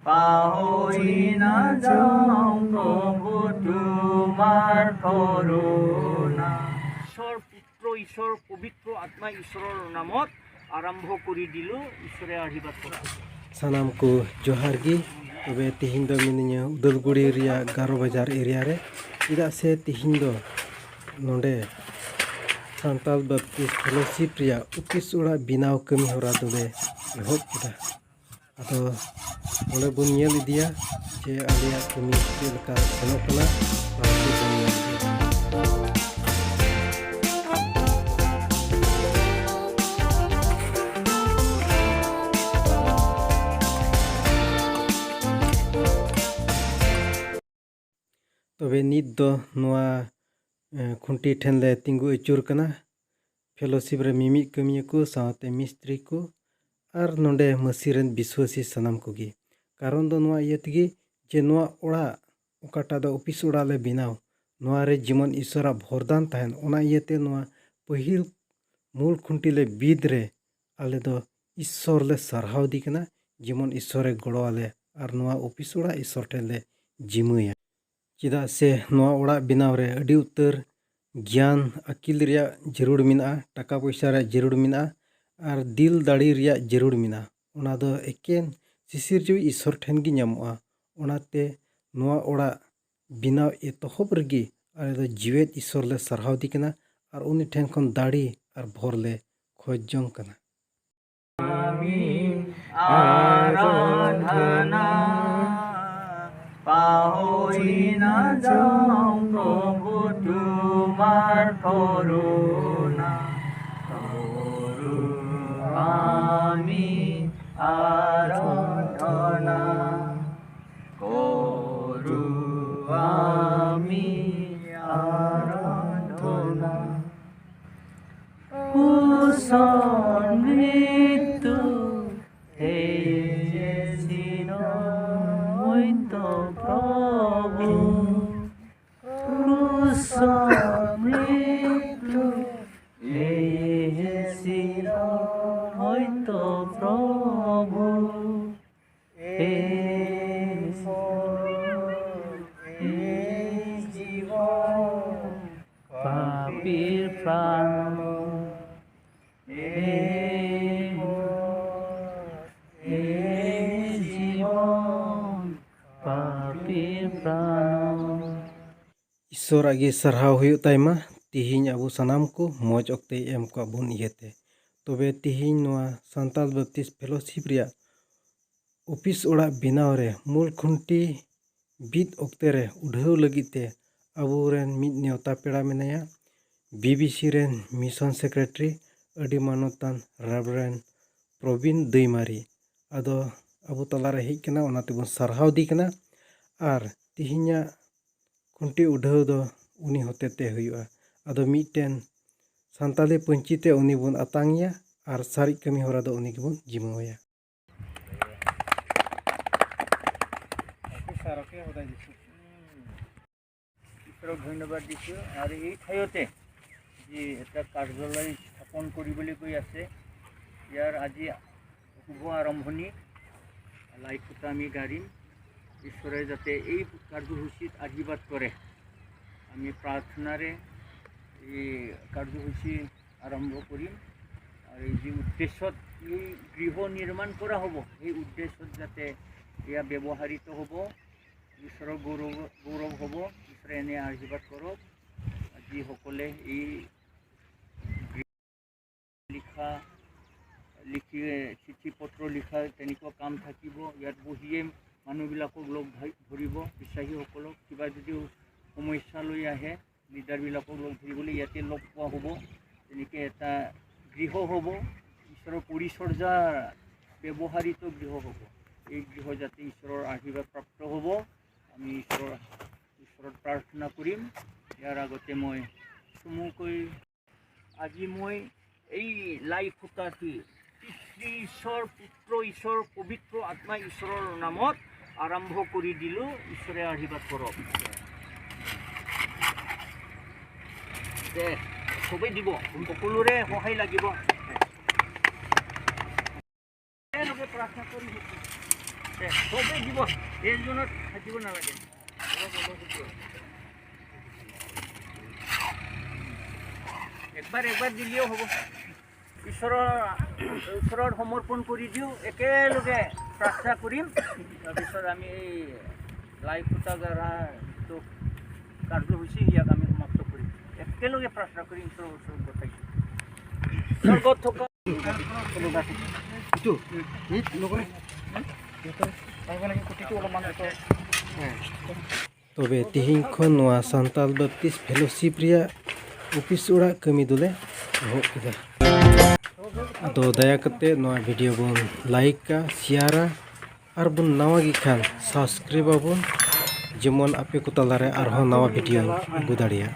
পাহৰি নাযাওঁ প্ৰভু তোমাৰ কৰোণা। ঈশ্বৰ পুত্ৰ ঈশ্বৰ পবিত্ৰ আত্মা ঈশ্বৰৰ নামত আৰম্ভ কৰি দিলোঁ। ঈশ্বৰে আশীৰ্বাদ কৰক। सानाम को जोहार गी तबे तिहिन दो मिनिया उदलगुड़ी रिया 11 बाजार एरिया रे इदा से तिहिन दो नोंडे सांताल बैप्टिस्ट फेलोशिप रिया उकिस उड़ा बिनाव कमी होरा तबे एहोब किदा आदो नोंडे बुन नेल इदिया जे आलिया कमी चेलका सेनोग कना बाकी बुन नेल इदिया। तबे नित दो नोआ खुंटी ठेन ले तिंगु अचुर कना फेलोशिप रे मिमी कमिया को साथे मिस्त्री को और नोंडे मसीरेन विश्वासी सनाम कोगी कारण दो नोआ इयतगी जे नोआ ओड़ा ओकाटा दो ऑफिस ओड़ा ले बिनाव नोआ रे जीवन ईश्वरा भरदान तहन ओना इयते नोआ पहिल मूल खुंटी ले बीद रे आले दो ईश्वर ले सरहाव दी कना जीवन ईश्वरे गड़ो आले और नोआ ऑफिस ओड़ा ईश्वर ठेन ले जिमुया चिदा से नोआ ओड़ा बिनाव रे अडी उतर ज्ञान अकिल रिया जरूर मिना टाका पैसा रे जरूर मिना और दिल दाड़ी रिया जरूर मिना ओना दो एकेन सिसिर जो ईश्वर ठेन गी ᱧᱟᱢᱚᱜᱼᱟ ओनाते नोआ ओड़ा बिनाव एतहब रगी आले दो जीवेत ईश्वर ले सरहाव दी कना और उनी ठेन खन दाड़ी और भोर ले खोज जंग कना। आराधना পাহৰি নাযাওঁ প্ৰভু তোমাৰ কৰোণা। কৰো আমি আৰাধনা, কৰো আমি আৰাধনা। কুশল মৃত্যু প্রভু মৃত্যু হয়তো প্রভু জীবন পাপীর প্রাণ ईश्वर आगे सरहाव हुयुग ताइमा तिहिन अबो सनाम को मौज अक्ते एम को बुन इयते तबे तिहिन नोआ सांताल बैप्टिस्ट फेलोशिप रिया ऑफिस ओड़ा बिनाव रे मूल खुंटी बीत अक्ते रे उढ़ाव लगिते अबो रेन मिद नेवता पेड़ा मेनाया बीबीसी रेन मिशन सेक्रेटरी अडी मानोतान रेवरेंड प्रवीण दैमारी आदो अबो तला रे हेज कना ओनाते बन सरहाव दी कना और तिहिन्या खुंटी उढ़ाव दो उनी होतेते हुआ आदो मिटेन सांताली पंचीते उनी बन अतांगिया और सारी कमी होरा दो उनी बन जिमाया। ধন্যবাদ দিছোঁ আৰু এই ঠাইতে যি এটা কাৰ্যালয় স্থাপন কৰিবলৈ গৈ আছে ইয়াৰ আজি শুভ আৰম্ভণি লাই খুঁটা আমি গাড়িম ঈশ্বৰে যাতে এই কাৰ্যসূচীত আশীৰ্বাদ কৰে আমি প্ৰাৰ্থনাৰে এই কাৰ্যসূচী আৰম্ভ কৰিম আৰু এই যি উদ্দেশ্যত এই গৃহ নিৰ্মাণ কৰা হ'ব সেই উদ্দেশ্যত যাতে এয়া ব্যৱহাৰিত হ'ব ঈশ্বৰৰ গৌৰৱ হ'ব ঈশ্বৰে এনে আশীৰ্বাদ কৰক যিসকলে এই লিখি চিঠি পত্ৰ লিখা তেনেকুৱা কাম থাকিব ইয়াত বহিয়ে মানুহবিলাকক লগ ধৰিব বিশ্বাসীসকলক কিবা যদি সমস্যা লৈ আহে লিডাৰবিলাকক লগ ধৰিবলৈ ইয়াতে লগ পোৱা হ'ব তেনেকৈ এটা গৃহ হ'ব ঈশ্বৰৰ পৰিচৰ্যা ব্যৱহাৰিত গৃহ হ'ব এই গৃহ যাতে ঈশ্বৰৰ আশীৰ্বাদ প্ৰাপ্ত হ'ব আমি ঈশ্বৰত প্ৰাৰ্থনা কৰিম। ইয়াৰ আগতে মই চমুকৈ আজি মই এই লাই খুঁটাটি ঈশ্বৰ পুত্ৰ ঈশ্বৰ পবিত্ৰ আত্মা ঈশ্বৰৰ নামত আৰম্ভ কৰি দিলোঁ। ঈশ্বৰে আশীৰ্বাদ কৰক। সবেই দিব সকলোৰে সহায় লাগিব। প্ৰাৰ্থনা কৰি চবেই দিব এইজনত থাকিব নালাগে একবাৰ দিলেও হ'ব ঈশ্বৰৰ সমৰ্পণ কৰি দিওঁ একেলগে প্ৰাৰ্থনা কৰিম তাৰপিছত আমি এই লাই ফুটাগাৰা যিটো কাৰ্যসূচী ইয়াক আমি সমাপ্ত কৰিম একেলগে প্ৰাৰ্থনা কৰিম ঈশ্বৰৰ ওচৰত গোটাই স্বৰ্গত থকা तबे तिहिं खन नोआ सांताल बैप्टिस्ट फेलोशिप रिया ऑफिस ओड़ा कमी दोले एहब केदा आदो दया कते नोआ वीडियो बन लाइक का शेयर आर बन नवा गी खान सब्सक्राइब आबन जेमन आपे को तालारे आरहो नवा वीडियो अगु दाड़िया।